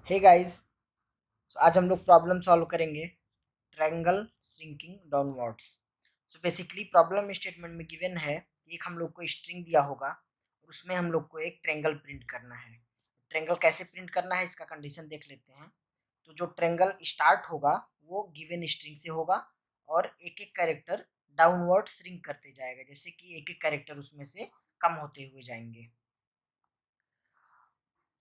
Hey guys, आज हम लोग प्रॉब्लम सॉल्व करेंगे triangle shrinking downwards. So basically problem statement में गिवन है एक हम लोग को स्ट्रिंग दिया होगा और उसमें हम लोग को एक ट्रायंगल प्रिंट करना है। ट्रायंगल कैसे प्रिंट करना है इसका कंडीशन देख लेते हैं। तो जो ट्रायंगल स्टार्ट होगा वो गिवन स्ट्रिंग से होगा और एक एक कैरेक्टर डाउनवर्ड श्रिंक करते जाएगा, जैसे कि एक एक कैरेक्टर उसमें से कम होते हुए जाएंगे।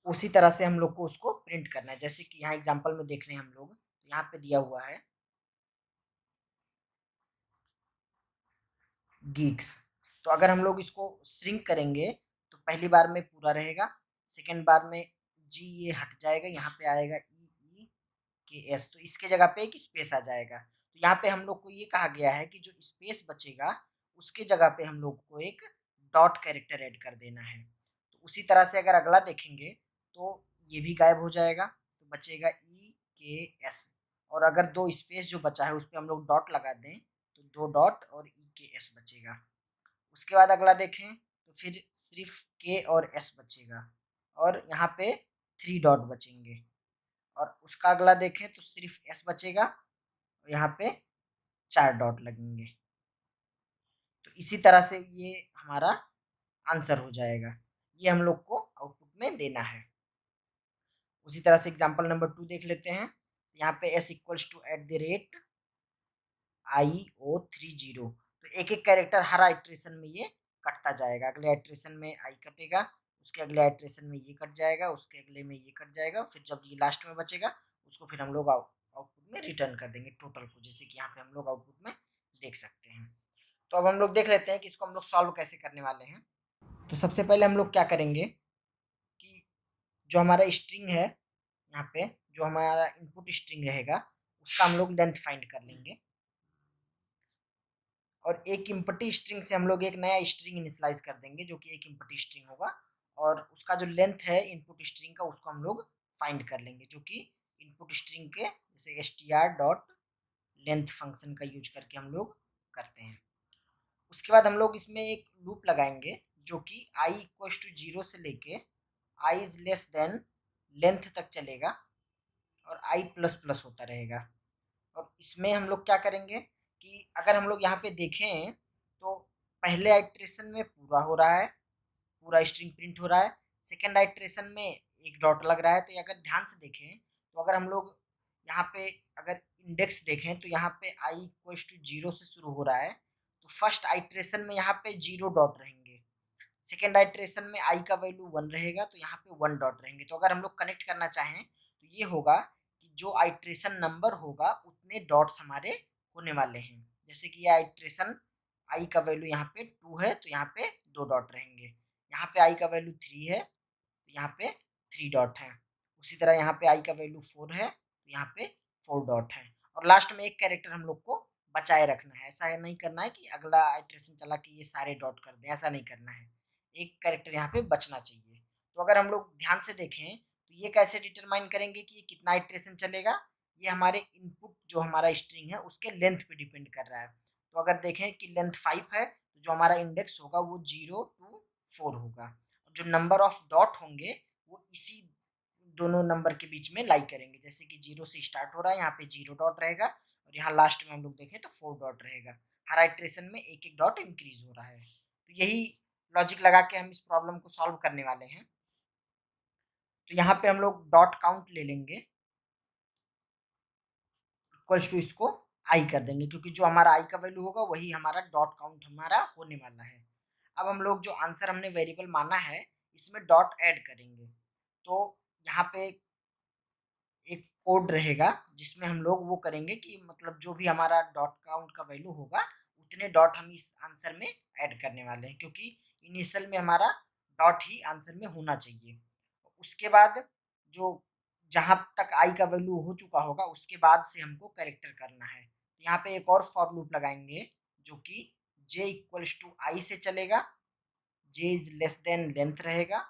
उसी तरह से हम लोग को उसको प्रिंट करना है, जैसे कि यहाँ एग्जांपल में देख लें हम लोग। यहाँ पे दिया हुआ है गीक्स। तो अगर हम लोग इसको श्रिंक करेंगे तो पहली बार में पूरा रहेगा, सेकेंड बार में जी ये हट जाएगा, यहाँ पे आएगा ई ई के एस, तो इसके जगह पे एक स्पेस आ जाएगा। तो यहाँ पे हम लोग को ये कहा गया है कि जो स्पेस बचेगा उसके जगह पे हम लोग को एक डॉट कैरेक्टर ऐड कर देना है। तो उसी तरह से अगर अगला देखेंगे तो ये भी गायब हो जाएगा, तो बचेगा ई के एस। और अगर दो स्पेस जो बचा है उस पर हम लोग डॉट लगा दें तो दो डॉट और ई के एस बचेगा। उसके बाद अगला देखें तो फिर सिर्फ के और एस बचेगा और यहाँ पे थ्री डॉट बचेंगे। और उसका अगला देखें तो सिर्फ एस बचेगा और यहाँ पे चार डॉट लगेंगे। तो इसी तरह से ये हमारा आंसर हो जाएगा। ये हम लोग को आउटपुट में देना है। उसी तरह से एग्जांपल नंबर 2 देख लेते हैं। यहाँ पे S equals to at the rate IO30। तो एक एक कैरेक्टर हर आइट्रेशन में ये कटता जाएगा। अगले आइट्रेशन में आई कटेगा, उसके अगले आइट्रेशन में ये कट जाएगा, उसके अगले में ये कट जाएगा, फिर जब ये लास्ट में बचेगा उसको फिर हम लोग आउटपुट में रिटर्न कर देंगे टोटल को, जैसे कि यहाँ पे हम लोग आउटपुट में देख सकते हैं। तो अब हम लोग देख लेते हैं कि इसको हम लोग सॉल्व कैसे करने वाले हैं। तो सबसे पहले हम लोग क्या करेंगे कि जो हमारा स्ट्रिंग है, यहाँ पे जो हमारा इनपुट स्ट्रिंग रहेगा उसका हम लोग लेंथ फाइंड कर लेंगे और एक इम्पटी स्ट्रिंग से हम लोग एक नया स्ट्रिंग इनिशियलाइज कर देंगे जो कि एक इम्पटी स्ट्रिंग होगा। और उसका जो लेंथ है इनपुट स्ट्रिंग का उसको हम लोग फाइंड कर लेंगे, जो कि इनपुट स्ट्रिंग के जैसे str डॉट लेंथ फंक्शन का यूज करके हम लोग करते हैं। उसके बाद हम लोग इसमें एक लूप लगाएंगे जो कि i इक्वल्स टू जीरो से लेके i is less than length तक चलेगा और i प्लस प्लस होता रहेगा। और इसमें हम लोग क्या करेंगे कि अगर हम लोग यहाँ पे देखें तो पहले आइट्रेशन में पूरा हो रहा है, पूरा स्ट्रिंग प्रिंट हो रहा है। सेकेंड आइट्रेशन में एक डॉट लग रहा है। तो अगर ध्यान से देखें तो अगर हम लोग यहाँ पे अगर इंडेक्स देखें तो यहाँ पे आई इक्वल्स टू जीरो से शुरू हो रहा है, तो फर्स्ट आइट्रेशन में यहाँ पे जीरो डॉट रहेंगे। सेकेंड आइट्रेशन में आई का वैल्यू वन रहेगा तो यहाँ पे वन डॉट रहेंगे। तो अगर हम लोग कनेक्ट करना चाहें तो ये होगा कि जो आइट्रेशन नंबर होगा उतने डॉट्स हमारे होने वाले हैं। जैसे कि ये आइट्रेशन आई का वैल्यू यहाँ पे टू है तो यहाँ पे दो डॉट रहेंगे। यहाँ पे आई का वैल्यू थ्री है तो यहाँ पे थ्री डॉट है। उसी तरह यहाँ पे आई का वैल्यू फोर है तो यहाँ पे फोर डॉट है। और लास्ट में एक कैरेक्टर हम लोग को बचाए रखना है। ऐसा नहीं करना है कि अगला आइट्रेशन चला कि ये सारे डॉट कर दें, ऐसा नहीं करना है। एक कैरेक्टर यहाँ पे बचना चाहिए। तो अगर हम लोग ध्यान से देखें तो ये कैसे डिटरमाइन करेंगे कि ये कितना आइट्रेशन चलेगा। ये हमारे इनपुट जो हमारा स्ट्रिंग है उसके लेंथ पे डिपेंड कर रहा है। तो अगर देखें कि लेंथ 5 है तो जो हमारा इंडेक्स होगा वो 0 to 4 होगा। जो नंबर ऑफ डॉट होंगे वो इसी दोनों नंबर के बीच में लाई करेंगे। जैसे कि 0 से स्टार्ट हो रहा है, यहाँ पे 0 डॉट रहेगा और यहाँ लास्ट में हम लोग देखें तो 4 डॉट रहेगा। हर आइट्रेशन में एक एक डॉट इंक्रीज हो रहा है। तो यही लॉजिक लगा के हम इस प्रॉब्लम को सॉल्व करने वाले हैं। तो यहाँ पे हम लोग डॉट काउंट ले लेंगे, इक्वल्स टू इसको आई कर देंगे, क्योंकि जो हमारा आई का वैल्यू होगा वही हमारा डॉट काउंट हमारा होने वाला है। अब हम लोग जो आंसर हमने वेरिएबल माना है इसमें डॉट ऐड करेंगे। तो यहाँ पे एक कोड रहेगा जिसमें हम लोग वो करेंगे कि मतलब जो भी हमारा डॉट काउंट का वैल्यू होगा उतने डॉट हम इस आंसर में ऐड करने वाले हैं, क्योंकि इनिशियल में हमारा डॉट ही आंसर में होना चाहिए। उसके बाद जो जहाँ तक आई का वैल्यू हो चुका होगा उसके बाद से हमको करेक्टर करना है। तो यहाँ पे एक और फॉर लूप लगाएंगे जो कि j इक्वल्स टू आई से चलेगा, j is less than length रहेगा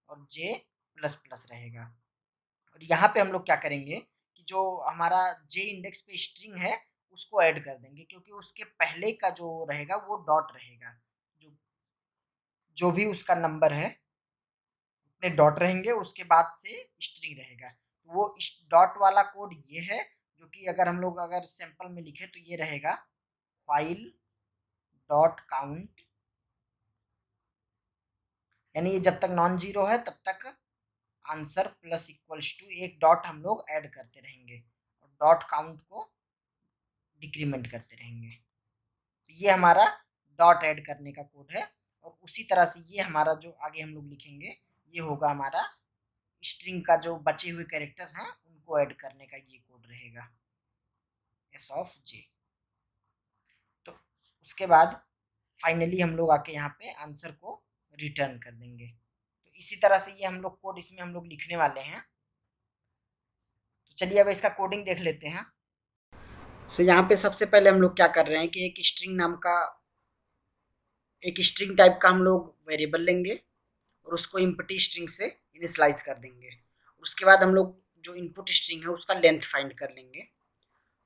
और j प्लस प्लस रहेगा। और यहाँ पे हम लोग क्या करेंगे कि जो हमारा जे इंडेक्स पे स्ट्रिंग है उसको ऐड कर देंगे, क्योंकि उसके पहले का जो रहेगा वो डॉट रहेगा। जो जो भी उसका नंबर है उतने डॉट रहेंगे, उसके बाद से स्ट्रिंग रहेगा। वो इस डॉट वाला कोड ये है, जो कि अगर हम लोग अगर सैंपल में लिखे तो ये रहेगा फाइल डॉट काउंट, यानी ये जब तक नॉन जीरो है तब तक आंसर प्लस इक्वल्स टू एक डॉट हम लोग ऐड करते रहेंगे और डॉट काउंट को डिक्रीमेंट करते रहेंगे। तो ये हमारा डॉट ऐड करने का कोड है। और उसी तरह से ये हमारा जो आगे हम लोग लिखेंगे ये होगा हमारा स्ट्रिंग का जो बचे हुए कैरेक्टर हैं उनको ऐड करने का ये कोड रहेगा एस ऑफ जे। तो उसके बाद फाइनली हम लोग आके यहाँ पे आंसर को रिटर्न कर देंगे। तो इसी तरह से ये हम लोग कोड इसमें हम लोग लिखने वाले हैं। तो चलिए अब इसका कोडिंग देख लेते हैं। सो यहाँ पे सबसे पहले हम लोग क्या कर रहे हैं कि एक स्ट्रिंग नाम का एक स्ट्रिंग टाइप का हम लोग वेरिएबल लेंगे और उसको इनपुट स्ट्रिंग से इनिशियलाइज कर देंगे। उसके बाद हम लोग जो इनपुट स्ट्रिंग है उसका लेंथ फाइंड कर लेंगे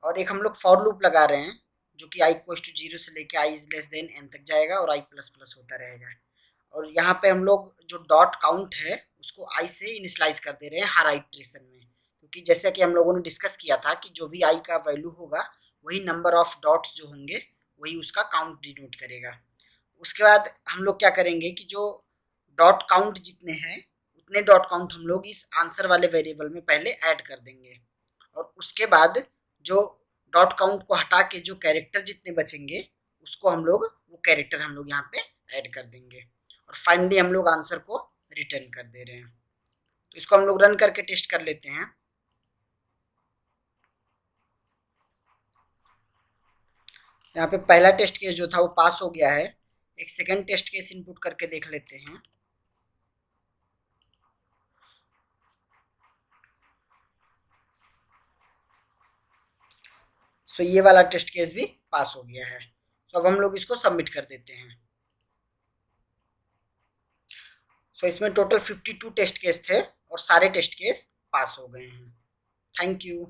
और एक हम लोग फॉर लूप लगा रहे हैं जो कि i इक्वल्स टू जीरो से लेके i is less than n तक जाएगा और i प्लस प्लस होता रहेगा। और यहाँ पे हम लोग जो डॉट काउंट है उसको i से इनिशियलाइज कर दे रहे हैं हर आइट्रेशन में, क्योंकि जैसा कि हम लोगों ने डिस्कस किया था कि जो भी i का वैल्यू होगा वही नंबर ऑफ डॉट्स जो होंगे वही उसका काउंट डिनोट करेगा। उसके बाद हम लोग क्या करेंगे कि जो डॉट काउंट जितने हैं उतने डॉट काउंट हम लोग इस आंसर वाले वेरिएबल में पहले ऐड कर देंगे और उसके बाद जो डॉट काउंट को हटा के जो कैरेक्टर जितने बचेंगे उसको हम लोग वो कैरेक्टर हम लोग यहाँ पे ऐड कर देंगे और फाइनली हम लोग आंसर को रिटर्न कर दे रहे हैं। तो इसको हम लोग रन करके टेस्ट कर लेते हैं। यहाँ पे पहला टेस्ट केस जो था वो पास हो गया है। एक सेकंड टेस्ट केस इनपुट करके देख लेते हैं। सो ये वाला टेस्ट केस भी पास हो गया है। तो अब हम लोग इसको सबमिट कर देते हैं। सो इसमें टोटल 52 टेस्ट केस थे और सारे टेस्ट केस पास हो गए हैं। Thank you.